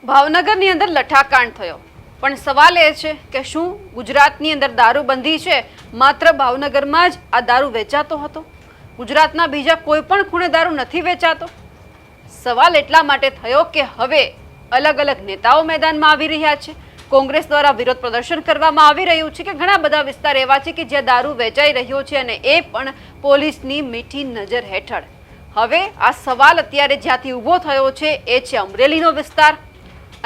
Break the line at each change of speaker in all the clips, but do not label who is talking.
ભાવનગરની અંદર લઠ્ઠાકાંડ થયો, પણ સવાલ એ છે કે શું ગુજરાતની અંદર દારૂબંધી છે, માત્ર ભાવનગરમાં જ આ દારૂ વેચાતો હતો? ગુજરાતના બીજા કોઈ પણ ખૂણે દારૂ નથી વેચાતો? સવાલ એટલા માટે થયો કે હવે અલગ અલગ નેતાઓ મેદાનમાં આવી રહ્યા છે. કોંગ્રેસ દ્વારા વિરોધ પ્રદર્શન કરવામાં આવી રહ્યું છે કે ઘણા બધા વિસ્તાર એવા છે કે જ્યાં દારૂ વેચાઈ રહ્યો છે અને એ પણ પોલીસની મીઠી નજર હેઠળ. હવે આ સવાલ અત્યારે જ્યાંથી ઊભો થયો છે એ છે અમરેલીનો વિસ્તાર.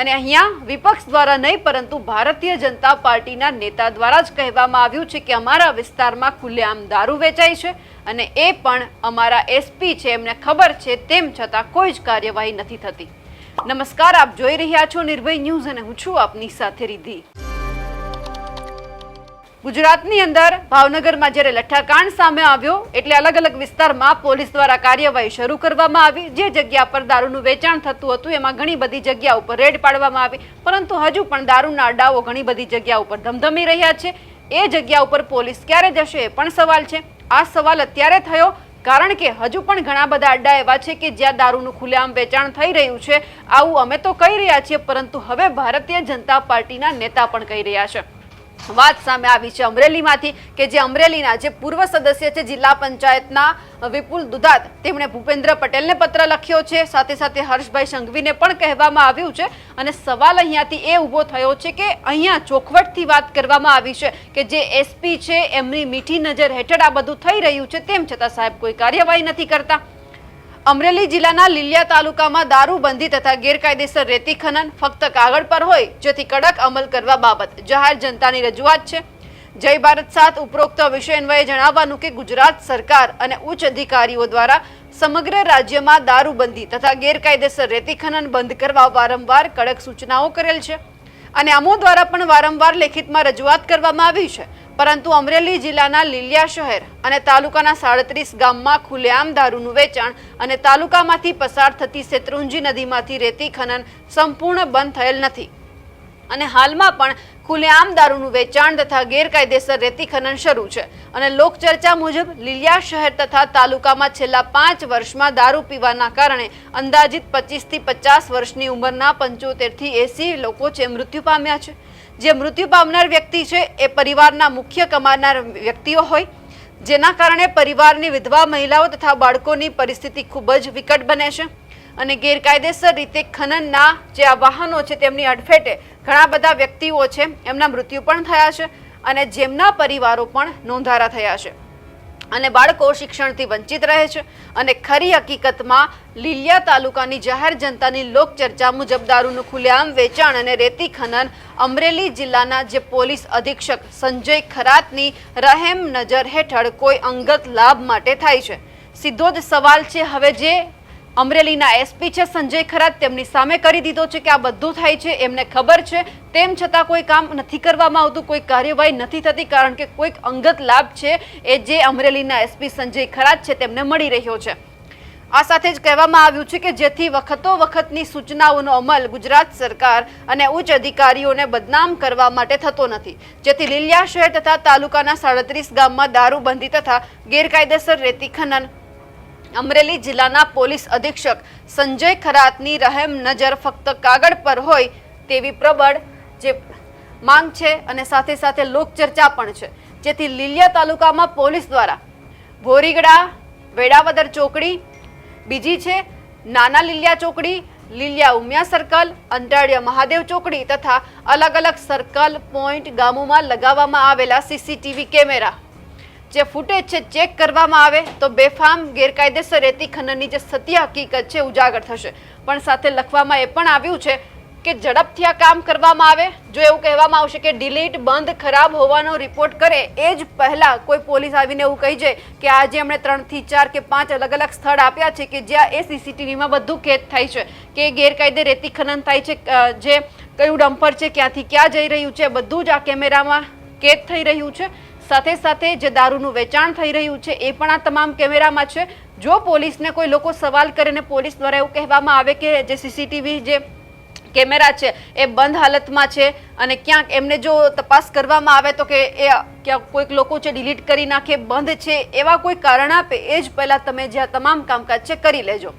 અને અહીંયા વિપક્ષ દ્વારા નહીં પરંતુ ભારતીય જનતા પાર્ટીના નેતા દ્વારા જ કહેવામાં આવ્યું છે કે અમારા વિસ્તારમાં ખુલ્લેઆમ દારૂ વેચાય છે અને એ પણ અમારા એસપી છે, એમને ખબર છે, તેમ છતાં કોઈ જ કાર્યવાહી નથી થતી. નમસ્કાર, આપ જોઈ રહ્યા છો નિર્ભય ન્યૂઝ અને હું છું આપની સાથે રિદ્ધિ. ગુજરાતની અંદર ભાવનગરમાં જ્યારે લઠ્ઠાકાંડ સામે આવ્યો એટલે અલગ અલગ વિસ્તારમાં પોલીસ દ્વારા કાર્યવાહી શરૂ કરવામાં આવી. જે જગ્યા પર દારૂનું વેચાણ થતું હતું એમાં ઘણી બધી જગ્યા ઉપર રેડ પાડવામાં આવી, પરંતુ હજુ પણ દારૂના અડ્ડાઓ ઘણી બધી જગ્યા ઉપર ધમધમી રહ્યા છે. એ જગ્યા ઉપર પોલીસ ક્યારે જશે એ પણ સવાલ છે. આ સવાલ અત્યારે થયો કારણ કે હજુ પણ ઘણા બધા અડ્ડા એવા છે કે જ્યાં દારૂનું ખુલ્લેઆમ વેચાણ થઈ રહ્યું છે. આવું અમે તો કહી રહ્યા છીએ, પરંતુ હવે ભારતીય જનતા પાર્ટીના નેતા પણ કહી રહ્યા છે. વાત સામે આવી છે અમરેલીમાંથી કે જે અમરેલીના જે પૂર્વ સદસ્ય છે જિલ્લા પંચાયતના વિપુલ દુધાત, તેમણે ભૂપેન્દ્ર પટેલને પત્ર લખ્યો છે. સાથે સાથે હર્ષભાઈ સંઘવીને પણ કહેવામાં આવ્યું છે. અને સવાલ અહીંયાથી એ ઊભો થયો છે કે અહીંયા ચોખવટથી વાત કરવામાં આવી છે કે જે એસપી છે એમની મીઠી નજર હેઠળ આ બધું થઈ રહ્યું છે, તેમ છતાં સાહેબ કોઈ કાર્યવાહી નથી કરતા. અમરેલી જિલ્લાના લીલિયા તાલુકામાં દારૂબંધી તથા ગેરકાયદેસર રેતી ખનન ફક્ત કાગળ પર હોય, જેથી કડક અમલ કરવા બાબત જાહેર જનતાની રજૂઆત છે. જય ભારત સાથ ઉપરોક્ત વિષય અન્વયે જણાવવાનું કે ગુજરાત સરકાર અને ઉચ્ચ અધિકારીઓ દ્વારા સમગ્ર રાજ્યમાં દારૂબંધી તથા ગેરકાયદેસર રેતી ખનન બંધ કરવા વારંવાર કડક સૂચનાઓ કરેલ છે અને અમો દ્વારા પણ વારંવાર લેખિતમાં રજૂઆત કરવામાં આવી છે. પરંતુ અમરેલી જિલ્લાના લીલિયા શહેર અને તાલુકાના 37 ગામમાં ખુલ્લેઆમ દારૂનું વેચાણ અને તાલુકામાંથી પસાર થતી શેત્રુંજી નદીમાંથી રેતી ખનન સંપૂર્ણ બંધ થયેલ નથી અને હાલમાં પણ ખુલ્લેઆમ દારૂનું વેચાણ તથા ગેરકાયદેસર રેતી ખનન શરૂ છે. અને લોકચર્ચા મુજબ લીલિયા શહેર તથા તાલુકામાં છેલ્લા 5 વર્ષમાં દારૂ પીવાના કારણે અંદાજિત 25 થી 50 વર્ષની ઉંમરના 75 થી 80 લોકો છે મૃત્યુ પામ્યા છે. જે મૃત્યુ પામનાર વ્યક્તિ છે એ પરિવારના મુખ્ય કમાનાર વ્યક્તિઓ હોય, જેના કારણે પરિવારની વિધવા મહિલાઓ તથા બાળકોની પરિસ્થિતિ ખૂબ જ વિકટ બને છે. અને ગેરકાયદેસર રીતે ખનનના જે આ વાહનો છે તેમની અડફેટે ઘણા બધા વ્યક્તિઓ છે એમના મૃત્યુ પણ થયા છે અને જેમના પરિવારો પણ નોંધારા થયા છે અને બાળકો શિક્ષણથી વંચિત રહે છે. અને ખરી હકીકતમાં લીલિયા તાલુકાની જાહેર જનતાની લોકચર્ચા મુજબ દારૂનું ખુલ્લેઆમ વેચાણ અને રેતી ખનન અમરેલી જિલ્લાના જે પોલીસ અધિક્ષક સંજય ખરાતની રહેમ નજર હેઠળ કોઈ અંગત લાભ માટે થાય છે. સીધો જ સવાલ છે હવે જે અમરેલીના એસપી છે સંજય ખરાત, તેમની સામે કરી દીધો છે કે આ બધું થાય છે, એમને ખબર છે, તેમ છતાં કોઈ કામ નથી કરવામાં આવતું, કોઈ કાર્યવાહી નથી થતી કારણ કે કોઈક અંગત લાભ છે એ જે અમરેલીના એસપી સંજય ખરાત છે તેમને મળી રહ્યો છે. આ સાથે જ કહેવામાં આવ્યું છે કે જેથી વખતો વખતની સૂચનાઓનો અમલ ગુજરાત સરકાર અને ઉચ્ચ અધિકારીઓને બદનામ કરવા માટે થતો નથી, જેથી લીલિયા શહેર તથા તાલુકાના 37 ગામમાં દારૂબંધી તથા ગેરકાયદેસર રેતી ખનન અમરેલી જિલ્લાના પોલીસ અધિક્ષક સંજય ખરાતની રહેમ નજર ફક્ત કાગળ પર હોય તેવી પ્રબળ જે માંગ છે અને સાથે સાથે લોકચર્ચા પણ છે. જેથી લીલિયા તાલુકામાં પોલીસ દ્વારા ભોરીગડા, વેડાવદર ચોકડી, બીજી છે નાના લીલિયા ચોકડી, લીલિયા ઉમિયા સર્કલ, અંટાળિયા મહાદેવ ચોકડી તથા અલગ અલગ સર્કલ પોઈન્ટ ગામોમાં લગાવવામાં આવેલા સીસીટીવી કેમેરા જે ફૂટેજ છે ચેક કરવામાં આવે તો બેફામ ગેરકાયદેસર રેતી ખનનની જે સત્ય હકીકત છે ઉજાગર થશે. પણ સાથે લખવામાં એ પણ આવ્યું છે કે ઝડપથી આ કામ કરવામાં આવે. જો એવું કહેવામાં આવશે કે ડિલીટ, બંધ, ખરાબ હોવાનો રિપોર્ટ કરે એ જ પહેલાં કોઈ પોલીસ આવીને એવું કહી જાય કે આજે એમણે 3 થી 4 કે 5 અલગ અલગ સ્થળ આપ્યા છે કે જ્યાં એ સીસીટીવીમાં બધું કેદ થાય છે કે ગેરકાયદે રેતી ખનન થાય છે, જે કયું ડમ્પર છે, ક્યાંથી ક્યાં જઈ રહ્યું છે, બધું જ આ કેમેરામાં કેદ થઈ રહ્યું છે. સાથે સાથે જે દારૂનું વેચાણ થઈ રહ્યું છે એ પણ આ તમામ કેમેરામાં છે. જો પોલીસને કોઈ લોકો સવાલ કરે ને પોલીસ દ્વારા એવું કહેવામાં આવે કે જે સીસીટીવી જે કેમેરા છે એ બંધ હાલતમાં છે અને ક્યાંક એમને જો તપાસ કરવામાં આવે તો કે એ ક્યાંક કોઈક લોકો છે ડિલીટ કરી નાખે, બંધ છે, એવા કોઈ કારણ આપે એ જ પહેલાં તમે જે આ તમામ કામકાજ છે કરી લેજો.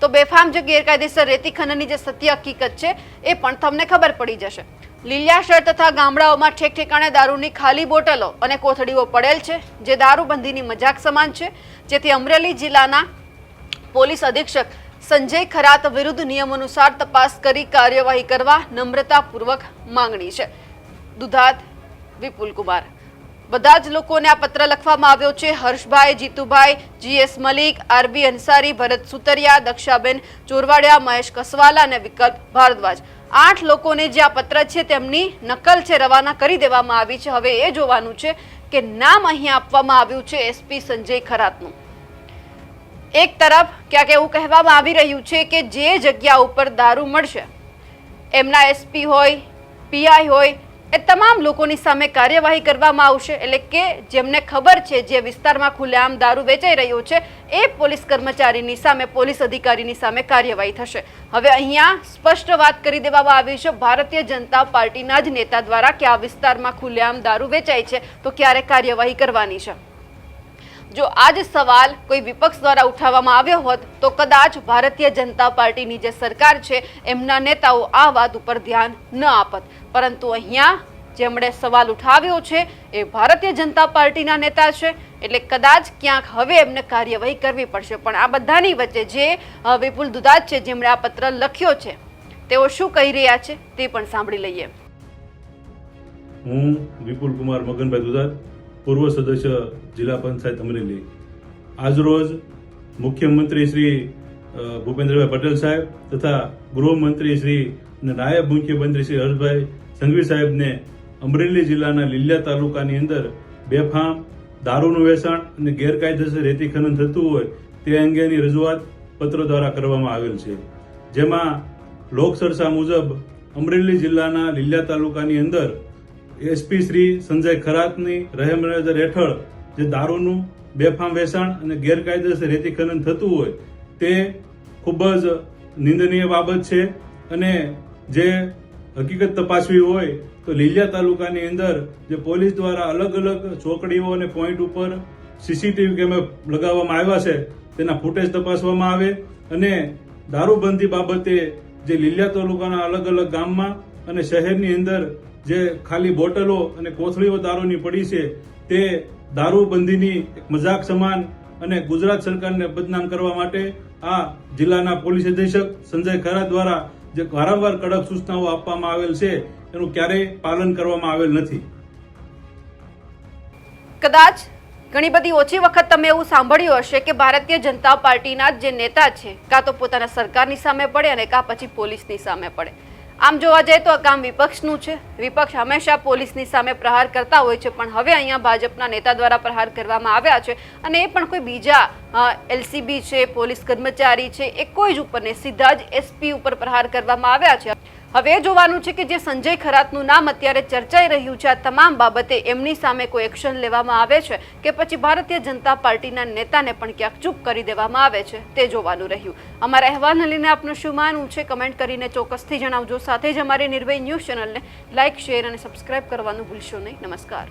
તો બેફામ જે ગેરકાયદેસર રેતી ખનનની જે સત્ય હકીકત છે એ પણ તમને ખબર પડી જશે. લીલિયાશર તથા ગામડાઓમાં ઠેક ઠેકાણે દારૂની ખાલી બોટલો અને કોથળીઓ પડેલ છે, જે દારૂબંધીની મજાક સમાન છે. જેથી અમરેલી જિલ્લાના પોલીસ અધિક્ષક સંજય ખરાત વિરુદ્ધ નિયમાનુસાર તપાસ કરી કાર્યવાહી કરવા નમ્રતાપૂર્વક માંગણી છે. દુધાત વિપુલ કુમાર. બધા જ લોકોને આ પત્ર લખવામાં આવ્યો છે. હર્ષભાઈ, જીતુભાઈ, જીએસ મલિક, આરબી અંસારી, ભરત સુતરિયા, દક્ષાબેન ચોરવાડિયા, મહેશ કસવાલા અને વિકલ્પ ભારદ્વાજ. 8 લોકોને જે આ પત્ર છે તેમની નકલ છે રવાના કરી દેવામાં આવી છે. હવે એ જોવાનું છે કે નામ અહીંયા આપવામાં આવ્યું છે એસપી સંજય ખરાતનું. એક તરફ ક્યાંક એવું કહેવામાં આવી રહ્યું છે કે જે જગ્યા ઉપર દારૂ મળશે એમના એસપી હોય, પીઆઈ હોય, એ તમામ લોકોની સામે કાર્યવાહી કરવામાં આવશે. એટલે કે જેમને ખબર છે જે વિસ્તારમાં ખુલ્લેઆમ દારૂ વેચાઈ રહ્યો છે એ પોલીસ કર્મચારીની સામે, પોલીસ અધિકારીની સામે કાર્યવાહી થશે. હવે અહીંયા સ્પષ્ટ વાત કરી દેવામાં આવી છે ભારતીય જનતા પાર્ટીના જ નેતા દ્વારા કે આ વિસ્તારમાં ખુલ્લેઆમ દારૂ વેચાય છે તો ક્યારે કાર્યવાહી કરવાની છે. જો આ જ સવાલ કોઈ વિપક્ષ દ્વારા ઉઠાવવામાં આવ્યો હોત તો કદાચ ભારતીય જનતા પાર્ટીની જે સરકાર છે એમના નેતાઓ આ વાત ઉપર ધ્યાન ન આપત. પરંતુ અહીંયા જેમણે સવાલ ઉઠાવ્યો છે એ ભારતીય જનતા પાર્ટીના નેતા છે, એટલે કદાચ ક્યાંક હવે એમને કાર્યવાહી કરવી પડશે. પણ આ બધાની વચ્ચે જે વિપુલ દુધાત છે જેમણે આ પત્ર લખ્યો છે તેઓ શું કહી રહ્યા છે તે પણ સાંભળી લઈએ.
હું વિપુલ કુમાર મગનભાઈ દુધાત, પૂર્વ સદસ્ય જિલ્લા પંચાયત અમરેલી. આજરોજ મુખ્યમંત્રી શ્રી ભૂપેન્દ્રભાઈ પટેલ સાહેબ તથા ગૃહમંત્રી શ્રી અને નાયબ મુખ્યમંત્રી શ્રી હર્ષભાઈ સંઘવી સાહેબને અમરેલી જિલ્લાના લીલિયા તાલુકાની અંદર બેફામ દારૂનું વેચાણ અને ગેરકાયદેસર રેતી ખનન થતું હોય તે અંગેની રજૂઆત પત્ર દ્વારા કરવામાં આવેલ છે. જેમાં લોકચર્ચા મુજબ અમરેલી જિલ્લાના લીલિયા તાલુકાની અંદર એસપી શ્રી સંજય ખરાતની રહેમ નજર હેઠળ જે દારૂનું બેફામ વેચાણ અને ગેરકાયદેસર રેતી ખનન થતું હોય તે ખૂબ જ નિંદનીય બાબત છે. અને જે હકીકત તપાસવી હોય તો લીલિયા તાલુકાની અંદર જે પોલીસ દ્વારા અલગ અલગ ચોકડીઓ અને પોઈન્ટ ઉપર સીસીટીવી કેમેરા લગાવવામાં આવ્યા છે તેના ફૂટેજ તપાસવામાં આવે અને દારૂબંધી બાબતે જે લીલિયા તાલુકાના અલગ અલગ ગામમાં અને શહેરની અંદર જે ખાલી બોટલો અને કોથળીઓ દારૂની પડી છે તે દારૂબંધીની મજાક સમાન અને ગુજરાત સરકારને બદનામ કરવા માટે આ જિલ્લાના પોલીસ અધિક્ષક સંજય ખરાત દ્વારા જે વારંવાર કડક સૂચનાઓ આપવામાં આવેલ છે એનું ક્યારેય પાલન કરવામાં આવેલ નથી.
કદાચ ઘણી બધી ઓછી વખત તમે એવું સાંભળ્યું હશે કે ભારતીય જનતા પાર્ટીના જે નેતા છે કાં તો પોતાના સરકારની સામે પડે અને કાં પછી પોલીસની સામે પડે. આમ જોવા જઈએ તો આ કામ વિપક્ષનું છે. વિપક્ષ હંમેશા પોલીસની સામે પ્રહાર કરતા હોય છે, પણ હવે અહીંયા ભાજપના નેતા દ્વારા પ્રહાર કરવામાં આવ્યા છે અને એ પણ કોઈ બીજા એલસીબી છે, પોલીસ કર્મચારી છે, એ કોઈ જ ઉપર ને સીધા જ એસપી ઉપર પ્રહાર કરવામાં આવ્યા છે. હવે એ જોવાનું છે કે જે સંજય ખરાતનું નામ અત્યારે ચર્ચાઈ રહ્યું છે આ તમામ બાબતે એમની સામે કોઈ એક્શન લેવામાં આવે છે કે પછી ભારતીય જનતા પાર્ટીના નેતાને પણ ક્યાંક ચૂપ કરી દેવામાં આવે છે તે જોવાનું રહ્યું. અમારા અહેવાલને લઈને આપનું શું માનવું છે કમેન્ટ કરીને ચોક્કસથી જણાવજો. સાથે જ અમારી નિર્ભય ન્યૂઝ ચેનલને લાઇક, શેર અને સબસ્ક્રાઇબ કરવાનું ભૂલશો નહીં. નમસ્કાર.